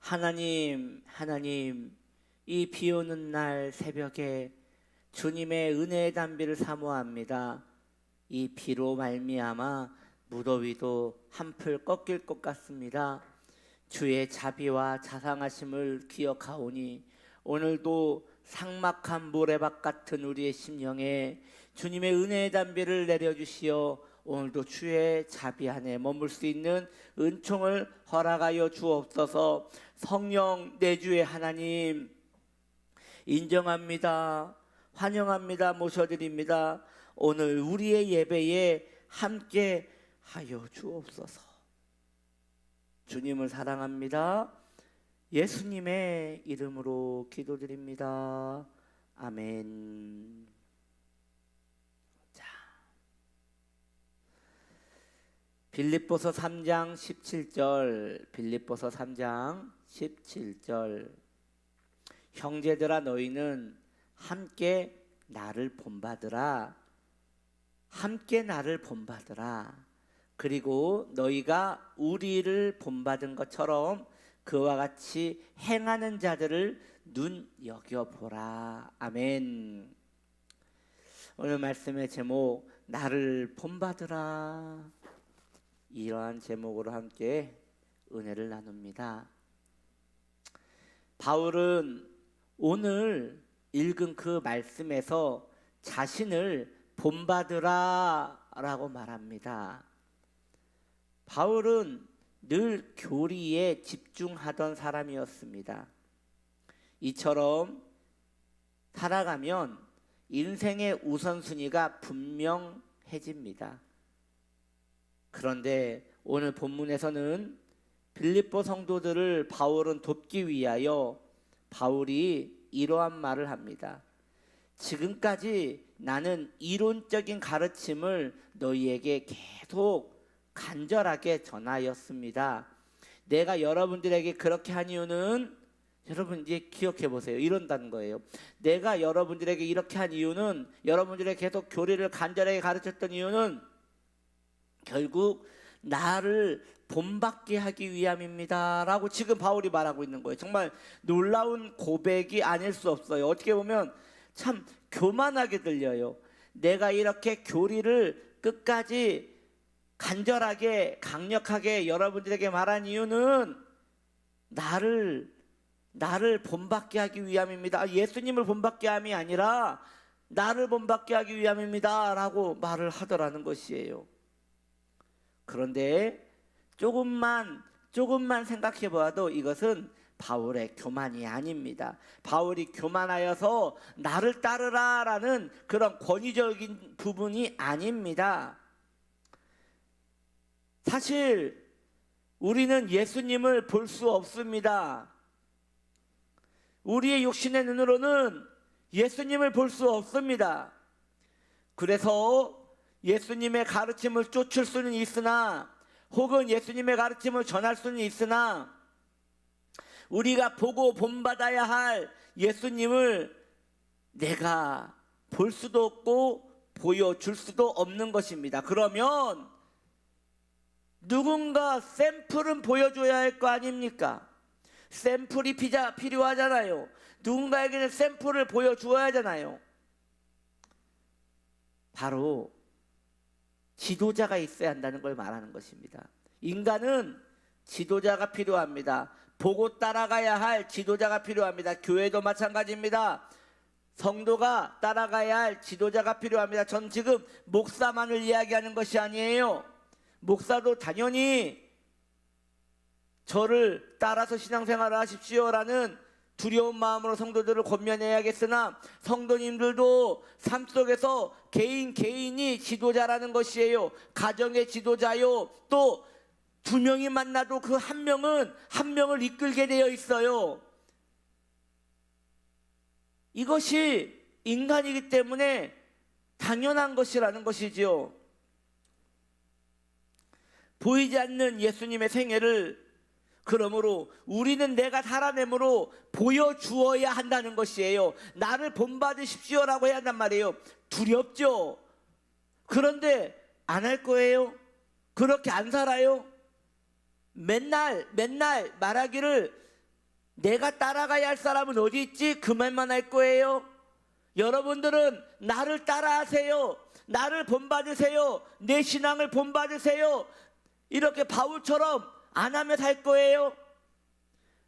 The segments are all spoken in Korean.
하나님, 이 비 오는 날 새벽에 주님의 은혜의 단비를 사모합니다. 이 비로 말미암아 무더위도 한풀 꺾일 것 같습니다. 주의 자비와 자상하심을 기억하오니 오늘도 삭막한 모래밭 같은 우리의 심령에 주님의 은혜의 단비를 내려주시어 오늘도 주의 자비 안에 머물 수 있는 은총을 허락하여 주옵소서. 성령 내주의 하나님 인정합니다. 환영합니다. 모셔드립니다. 오늘 우리의 예배에 함께 하여 주옵소서. 주님을 사랑합니다. 예수님의 이름으로 기도드립니다. 아멘. 자, 빌립보서 3장 17절, 빌립보서 3장 17절. 형제들아 너희는 함께 나를 본받으라. 함께 나를 본받으라. 그리고 너희가 우리를 본받은 것처럼 그와 같이 행하는 자들을 눈여겨보라. 아멘. 오늘 말씀의 제목, 나를 본받으라. 이러한 제목으로 함께 은혜를 나눕니다. 바울은 오늘 읽은 그 말씀에서 자신을 본받으라 라고 말합니다. 바울은 늘 교리에 집중하던 사람이었습니다. 이처럼 살아가면 인생의 우선순위가 분명해집니다. 그런데 오늘 본문에서는 빌립보 성도들을 바울은 돕기 위하여 바울이 이러한 말을 합니다. 지금까지 나는 이론적인 가르침을 너희에게 계속 간절하게 전하였습니다. 내가 여러분들에게 그렇게 한 이유는, 여러분 이제 기억해 보세요. 이런다는 거예요. 내가 여러분들에게 이렇게 한 이유는, 여러분들에게 계속 교리를 간절하게 가르쳤던 이유는 결국 나를 본받게 하기 위함입니다 라고 지금 바울이 말하고 있는 거예요. 정말 놀라운 고백이 아닐 수 없어요. 어떻게 보면 참 교만하게 들려요. 내가 이렇게 교리를 끝까지 간절하게 강력하게 여러분들에게 말한 이유는 나를 본받게 하기 위함입니다. 예수님을 본받게 함이 아니라 나를 본받게 하기 위함입니다 라고 말을 하더라는 것이에요. 그런데 조금만 생각해 보아도 이것은 바울의 교만이 아닙니다. 바울이 교만하여서 나를 따르라 라는 그런 권위적인 부분이 아닙니다. 사실 우리는 예수님을 볼 수 없습니다. 우리의 육신의 눈으로는 예수님을 볼 수 없습니다. 그래서 예수님의 가르침을 쫓을 수는 있으나, 혹은 예수님의 가르침을 전할 수는 있으나, 우리가 보고 본받아야 할 예수님을 내가 볼 수도 없고 보여줄 수도 없는 것입니다. 그러면 누군가 샘플은 보여줘야 할 거 아닙니까? 샘플이 필요하잖아요. 누군가에게는 샘플을 보여주어야 하잖아요. 바로 지도자가 있어야 한다는 걸 말하는 것입니다. 인간은 지도자가 필요합니다. 보고 따라가야 할 지도자가 필요합니다. 교회도 마찬가지입니다. 성도가 따라가야 할 지도자가 필요합니다. 전 지금 목사만을 이야기하는 것이 아니에요. 목사도 당연히 저를 따라서 신앙생활을 하십시오라는 두려운 마음으로 성도들을 권면해야겠으나, 성도님들도 삶 속에서 개인이 지도자라는 것이에요. 가정의 지도자요. 또 두 명이 만나도 그 한 명을 이끌게 되어 있어요. 이것이 인간이기 때문에 당연한 것이라는 것이지요. 보이지 않는 예수님의 생애를 그러므로 우리는 내가 살아내므로 보여주어야 한다는 것이에요. 나를 본받으십시오라고 해야 한단 말이에요. 두렵죠. 그런데 안 할 거예요? 그렇게 안 살아요? 맨날 말하기를 내가 따라가야 할 사람은 어디 있지? 그 말만 할 거예요. 여러분들은 나를 따라하세요. 나를 본받으세요. 내 신앙을 본받으세요. 이렇게 바울처럼 안 하며 살 거예요.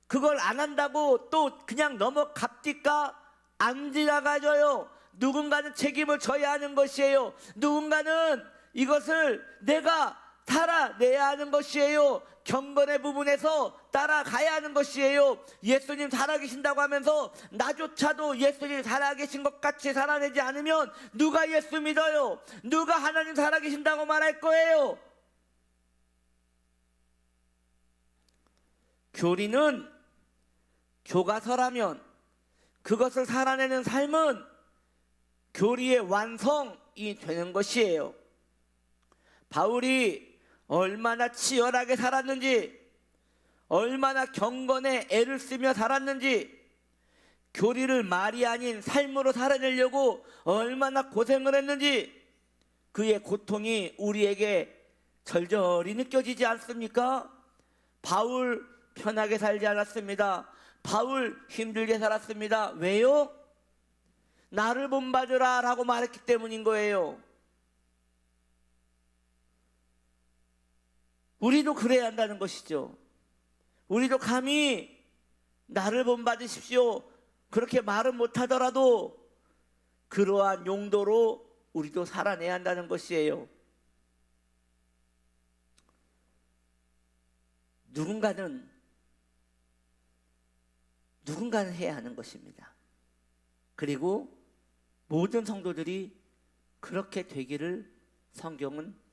그걸 안 한다고 또 그냥 넘어갑니까? 안 지나가져요. 누군가는 책임을 져야 하는 것이에요. 누군가는 이것을 내가 살아내야 하는 것이에요. 경건의 부분에서 따라가야 하는 것이에요. 예수님 살아계신다고 하면서 나조차도 예수님 살아계신 것 같이 살아내지 않으면 누가 예수 믿어요? 누가 하나님 살아계신다고 말할 거예요? 교리는 교과서라면 그것을 살아내는 삶은 교리의 완성이 되는 것이에요. 바울이 얼마나 치열하게 살았는지, 얼마나 경건에 애를 쓰며 살았는지, 교리를 말이 아닌 삶으로 살아내려고 얼마나 고생을 했는지, 그의 고통이 우리에게 절절히 느껴지지 않습니까? 바울 편하게 살지 않았습니다. 바울 힘들게 살았습니다. 왜요? 나를 본받으라 라고 말했기 때문인 거예요. 우리도 그래야 한다는 것이죠. 우리도 감히 나를 본받으십시오 그렇게 말은 못하더라도 그러한 용도로 우리도 살아내야 한다는 것이에요. 누군가는 해야 하는 것입니다. 그리고 모든 성도들이 그렇게 되기를 성경은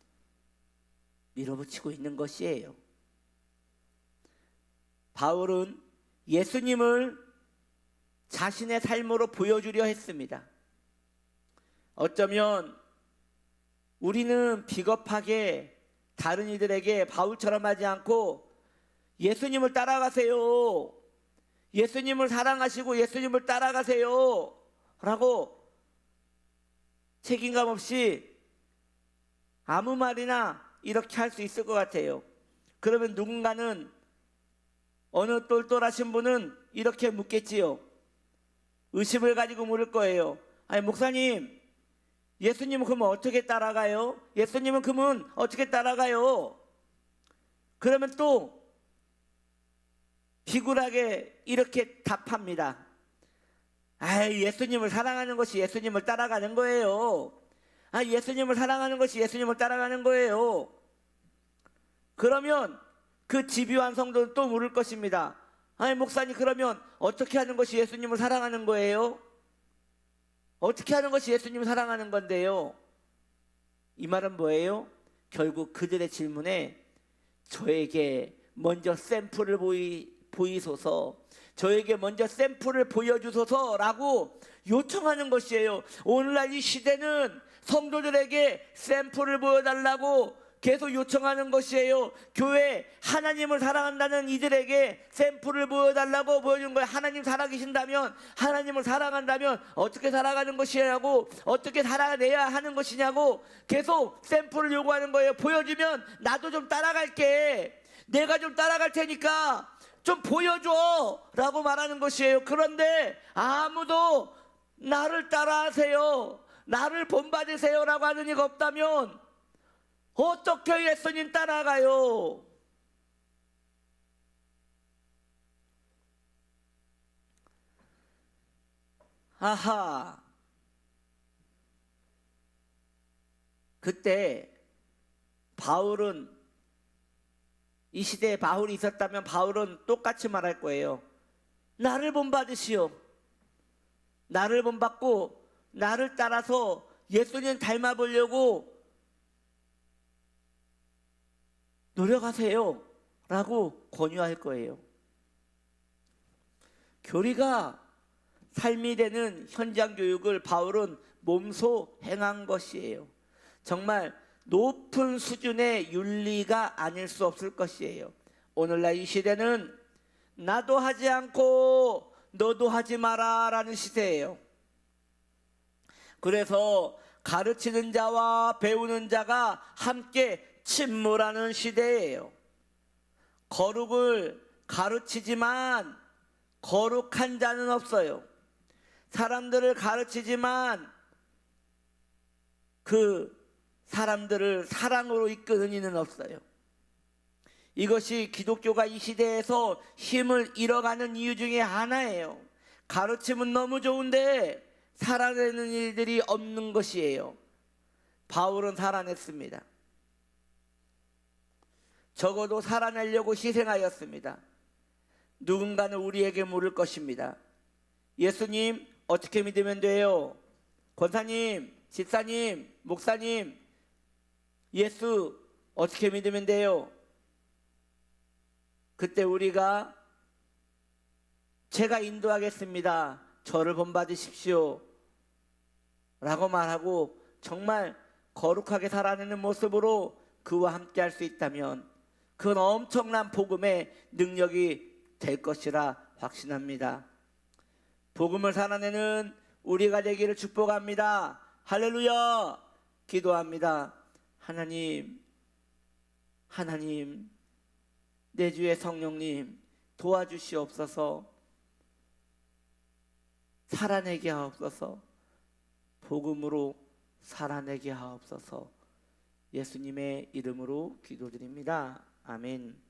밀어붙이고 있는 것이에요. 바울은 예수님을 자신의 삶으로 보여주려 했습니다. 어쩌면 우리는 비겁하게 다른 이들에게 바울처럼 하지 않고 예수님을 따라가세요, 예수님을 사랑하시고 예수님을 따라가세요 라고 책임감 없이 아무 말이나 이렇게 할 수 있을 것 같아요. 그러면 누군가는, 어느 똘똘하신 분은 이렇게 묻겠지요. 의심을 가지고 물을 거예요. 아니 목사님, 예수님은 그러면 어떻게 따라가요? 예수님은 그러면 어떻게 따라가요? 그러면 또 비굴하게 이렇게 답합니다. 예수님을 사랑하는 것이 예수님을 따라가는 거예요. 예수님을 사랑하는 것이 예수님을 따라가는 거예요. 그러면 그 집요한 성도는 또 물을 것입니다. 목사님, 그러면 어떻게 하는 것이 예수님을 사랑하는 거예요? 어떻게 하는 것이 예수님을 사랑하는 건데요? 이 말은 뭐예요? 결국 그들의 질문에 저에게 먼저 샘플을 보이소서, 저에게 먼저 샘플을 보여주소서라고 요청하는 것이에요. 오늘날 이 시대는 성도들에게 샘플을 보여달라고 계속 요청하는 것이에요. 교회 하나님을 사랑한다는 이들에게 샘플을 보여달라고 보여준 거예요. 하나님 살아계신다면, 하나님을 사랑한다면 어떻게 살아가는 것이냐고, 어떻게 살아내야 하는 것이냐고 계속 샘플을 요구하는 거예요. 보여주면 나도 좀 따라갈게, 내가 좀 따라갈 테니까 좀 보여줘 라고 말하는 것이에요. 그런데 아무도 나를 따라하세요, 나를 본받으세요 라고 하는 이가 없다면 어떻게 예수님 따라가요? 아하, 그때 바울은, 이 시대에 바울이 있었다면 바울은 똑같이 말할 거예요. 나를 본받으시오. 나를 본받고 나를 따라서 예수님 닮아보려고 노력하세요 라고 권유할 거예요. 교리가 삶이 되는 현장 교육을 바울은 몸소 행한 것이에요. 정말 높은 수준의 윤리가 아닐 수 없을 것이에요. 오늘날 이 시대는 나도 하지 않고 너도 하지 마라 라는 시대예요. 그래서 가르치는 자와 배우는 자가 함께 침몰하는 시대예요. 거룩을 가르치지만 거룩한 자는 없어요. 사람들을 가르치지만 그 사람들을 사랑으로 이끄는 이는 없어요. 이것이 기독교가 이 시대에서 힘을 잃어가는 이유 중에 하나예요. 가르침은 너무 좋은데 살아내는 일들이 없는 것이에요. 바울은 살아냈습니다. 적어도 살아내려고 희생하였습니다. 누군가는 우리에게 물을 것입니다. 예수님, 어떻게 믿으면 돼요? 권사님, 집사님, 목사님, 예수 어떻게 믿으면 돼요? 그때 우리가 제가 인도하겠습니다. 저를 본받으십시오. 라고 말하고 정말 거룩하게 살아내는 모습으로 그와 함께 할 수 있다면 그건 엄청난 복음의 능력이 될 것이라 확신합니다. 복음을 살아내는 우리가 되기를 축복합니다. 할렐루야! 기도합니다. 하나님, 내 주의 성령님 도와주시옵소서. 살아내게 하옵소서. 복음으로 살아내게 하옵소서. 예수님의 이름으로 기도드립니다. 아멘.